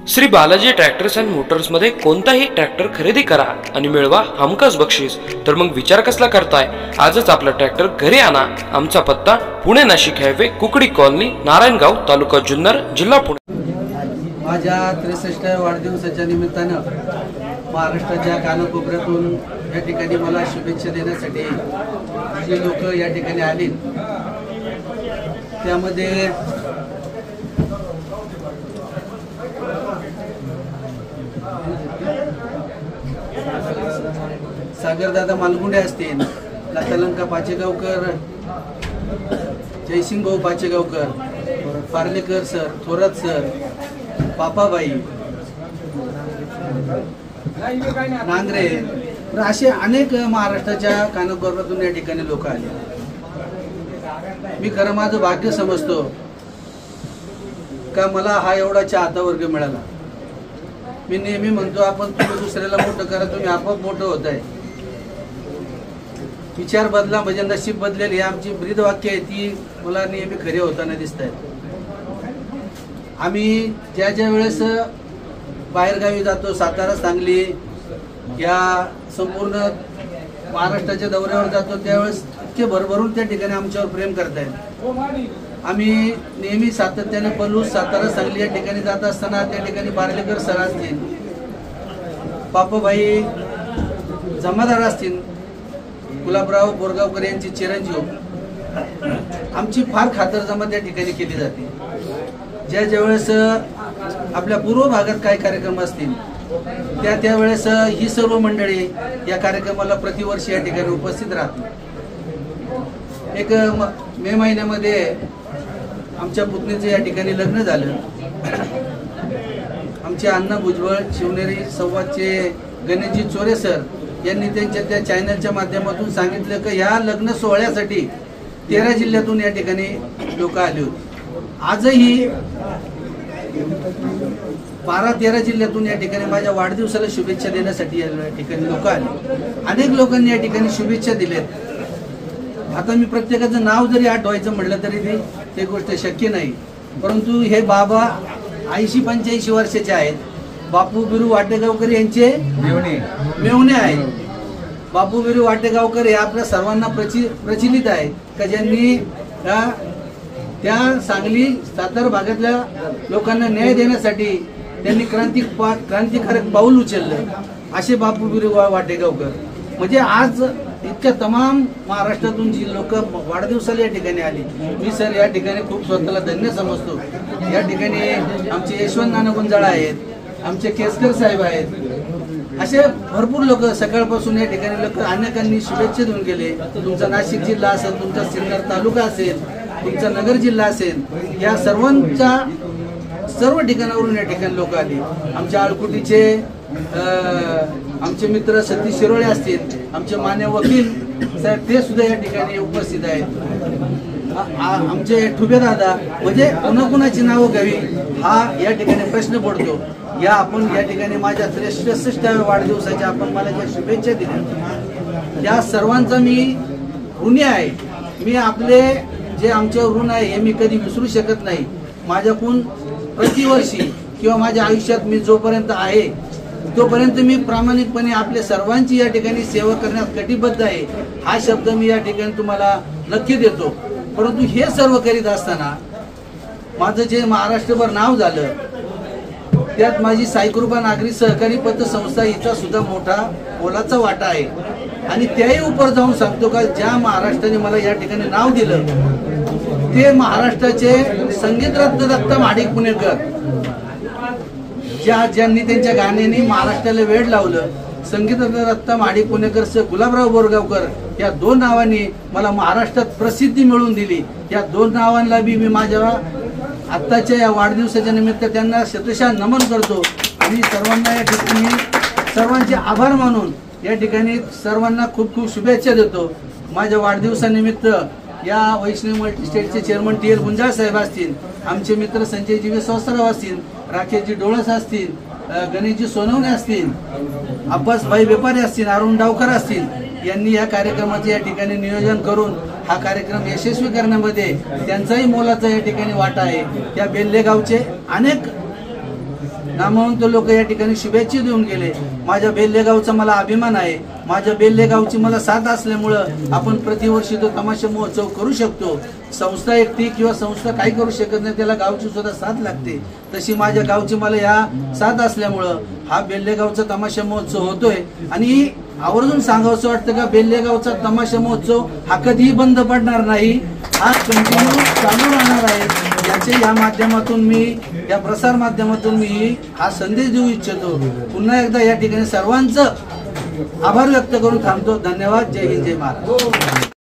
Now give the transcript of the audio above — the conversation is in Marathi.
Shri Balaji tractors and Motors मध्ये कोणताही ट्रॅक्टर खरेदी करा आणि मिळवा हमखास बक्षीस। तर मग विचार कसला करताय, आजच आपला ट्रॅक्टर घरी आणा। आमचा पत्ता पुणे नाशिक हायवे, कुकडी कॉलनी, नारायणगाव, तालुका जुन्नर, जिल्हा पुणे। माझ्या 63व्या वाढदिवसाच्या निमित्तानं महाराष्ट्राच्या कानाकोपऱ्यातून या ठिकाणी मला शुभेच्छा देण्यासाठी जे लोक या ठिकाणी आले, त्यामध्ये सागरदादा मालगुंडे असतील, लतालंका पाचेगावकर, जयसिंग भाऊ पाचेगावकर, पार्लेकर सर, थोरात सर, पापाबाई नांगरे, असे अनेक महाराष्ट्राच्या कानाकोपऱ्यातून या ठिकाणी लोक आले। मी खरं माझं भाग्य समजतो का मला हा एवढा चाहता वर्ग मिळाला। मी नेहमी म्हणतो, आपण तुम्ही दुसऱ्याला मोठं करा, तुम्ही आपोआप मोठं होत आहे। विचार बदला म्हणजे नशीब बदलेल, ही आमची ब्रीद वाक्य आहे, ती मला नेहमी खरी होताना दिसत आहेत। आम्ही ज्या ज्या वेळेस बाहेरगावी जातो, सातारा, सांगली, या संपूर्ण महाराष्ट्राच्या दौऱ्यावर जातो, त्यावेळेस इतके भरभरून त्या ठिकाणी आमच्यावर प्रेम करतायत। आम्ही नेहमी सातत्याने पलूस, सातारा, सांगली या ठिकाणी जात असताना त्या ठिकाणी पार्लेकर सर असतील, पापाबाई जमादार असतील, गुलाबराव बोरगावकर यांची चिरंजीव, आमची फार खातरजमा त्या ठिकाणी केली जाते। ज्या ज्यावेळेस आपल्या पूर्व भागात काही कार्यक्रम असतील, त्यावेळेस ही सर्व मंडळी या कार्यक्रमाला प्रतिवर्षी या ठिकाणी उपस्थित राहते। एक मे महिन्यामध्ये आमच्या पुतणीचं या ठिकाणी लग्न झालं। आमचे अण्णा भुजबळ, शिवनेरी संवादचे गणेशजी चोरे सर यांनी त्यांच्या त्या चॅनलच्या माध्यमातून सांगितलं की ह्या लग्न सोहळ्यासाठी 13 जिल्ह्यातून या ठिकाणी लोक आले होते। आजही 12-13 जिल्ह्यातून या ठिकाणी माझ्या वाढदिवसाला शुभेच्छा देण्यासाठी या ठिकाणी लोक आले। अनेक लोकांनी या ठिकाणी शुभेच्छा दिल्यात। आता मी प्रत्येकाचं नाव जरी आठवायचं म्हटलं तरी ते गोष्ट शक्य नाही, परंतु हे बाबा 80-85 वर्षाचे आहेत। बापू बिरू वाटेगावकर यांचे मेवणे आहेत। बापू बिरू वाटेगावकर हे आपल्या सर्वांना प्रचलित आहे का, ज्यांनी त्या सांगली, सातारा भागातल्या लोकांना न्याय देण्यासाठी त्यांनी क्रांतिकारक पाऊल उचललं, असे बापू बिरू वाटेगावकर। म्हणजे आज इतक्या तमाम महाराष्ट्रातून जी लोक वाढदिवसाला या ठिकाणी आली, मी सर या ठिकाणी खूप स्वतःला धन्य समजतो। या ठिकाणी आमचे यशवंत नाना गुंजाळा आहेत, आमचे केसकर साहेब आहेत, असे भरपूर लोक सकाळपासून या ठिकाणी लोक अनेकांनी शुभेच्छा देऊन गेले। तुमचा नाशिक जिल्हा असेल, तुमचा सिन्नर तालुका असेल, तुमचा नगर जिल्हा असेल, या सर्वांच्या सर्व ठिकाणावरून या ठिकाणी लोक आली। आमच्या आळकुटीचे आमचे मित्र सतीश शिरोळे असतील, आमचे मान्य वकील साहेब, ते सुद्धा या ठिकाणी उपस्थित आहेत। आमचे ठुबे दादा, म्हणजे कोणाकोणाची नावं घ्यावी हा या ठिकाणी प्रश्न पडतो। आपण या ठिकाणी माझ्या 63व्या वाढदिवसाच्या आपण मला ज्या शुभेच्छा दिल्या, त्या सर्वांचा मी ऋणी आहे। मी आपले जे आमच्यावर ऋण आहे हे मी कधी विसरू शकत नाही। माझ्याकडून प्रतिवर्षी किंवा माझ्या आयुष्यात मी जोपर्यंत आहे तोपर्यंत मी प्रामाणिकपणे आपल्या सर्वांची या ठिकाणी सेवा करण्यास कटिबद्ध आहे, हा शब्द मी या ठिकाणी तुम्हाला नक्की देतो। परंतु हे सर्व करीत असताना माझं जे महाराष्ट्रभर नाव झालं, त्यात माझी साईकृपा नागरी सहकारी पतसंस्था हिचा सुद्धा मोठा मोलाचा वाटा आहे। आणि त्याही उपर जाऊन सांगतो का, ज्या महाराष्ट्राने मला या ठिकाणी नाव दिलं ते महाराष्ट्राचे संगीतरत्न दत्ता माडिक पुणेकर, ज्यांनी त्यांच्या गाण्याने महाराष्ट्राला वेड लावलं। संगीतरत्न दत्ता माडिक पुणेकर सर, गुलाबराव बोरगावकर, या 2 नावांनी मला महाराष्ट्रात प्रसिद्धी मिळवून दिली। या 2 नावांना मी माझ्या आत्ताच्या या वाढदिवसाच्या निमित्त त्यांना शतशः नमन करतो आणि सर्वांना या ठिकाणी सर्वांचे आभार मानून या ठिकाणी सर्वांना खूप खूप शुभेच्छा देतो। माझ्या वाढदिवसानिमित्त या वैष्णव मल्टीस्टेटचे चेअरमन TL गुंजाळ साहेब असतील, आमचे मित्र संजयजी विश्वासराव असतील, राकेशजी डोळस असतील, गणेशजी सोनवणे असतील, अब्बासभाई व्यापारी असतील, अरुण डावकर असतील, यांनी या कार्यक्रमाचे या ठिकाणी नियोजन करून हा कार्यक्रम यशस्वी करण्यामध्ये त्यांचाही मोलाचा या ठिकाणी वाटा आहे। त्या बेल्ले गावचे अनेक नामवंत लोक या ठिकाणी शुभेच्छा देऊन गेले. माझ्या बेल्लेगावचा मला अभिमान आहे. माझ्या बेल्लेगावची मला साथ असल्यामुळं आपण प्रतिवर्षी तो तमाशा महोत्सव करू शकतो. संस्था एकटी किंवा संस्था काही करू शकत नाही, त्याला गावची सुद्धा साथ लागते. तशी माझ्या गावची मला या साथ असल्यामुळं हा बेल्लेगावचा तमाशा महोत्सव होतोय. आणि आवर्जून सांगावंसं वाटतं का बेल्लेगावचा तमाशा महोत्सव हा कधीही बंद पडणार नाही, हा कंटिन्यू चालू राहणार आहे. या माध्यमातून मी, या प्रसार माध्यमातून मी हा संदेश देऊ इच्छितो. पुन्हा एकदा या ठिकाणी सर्वांचं आभार व्यक्त करून थांबतो. धन्यवाद. जय हिंद, जय महाराष्ट्र.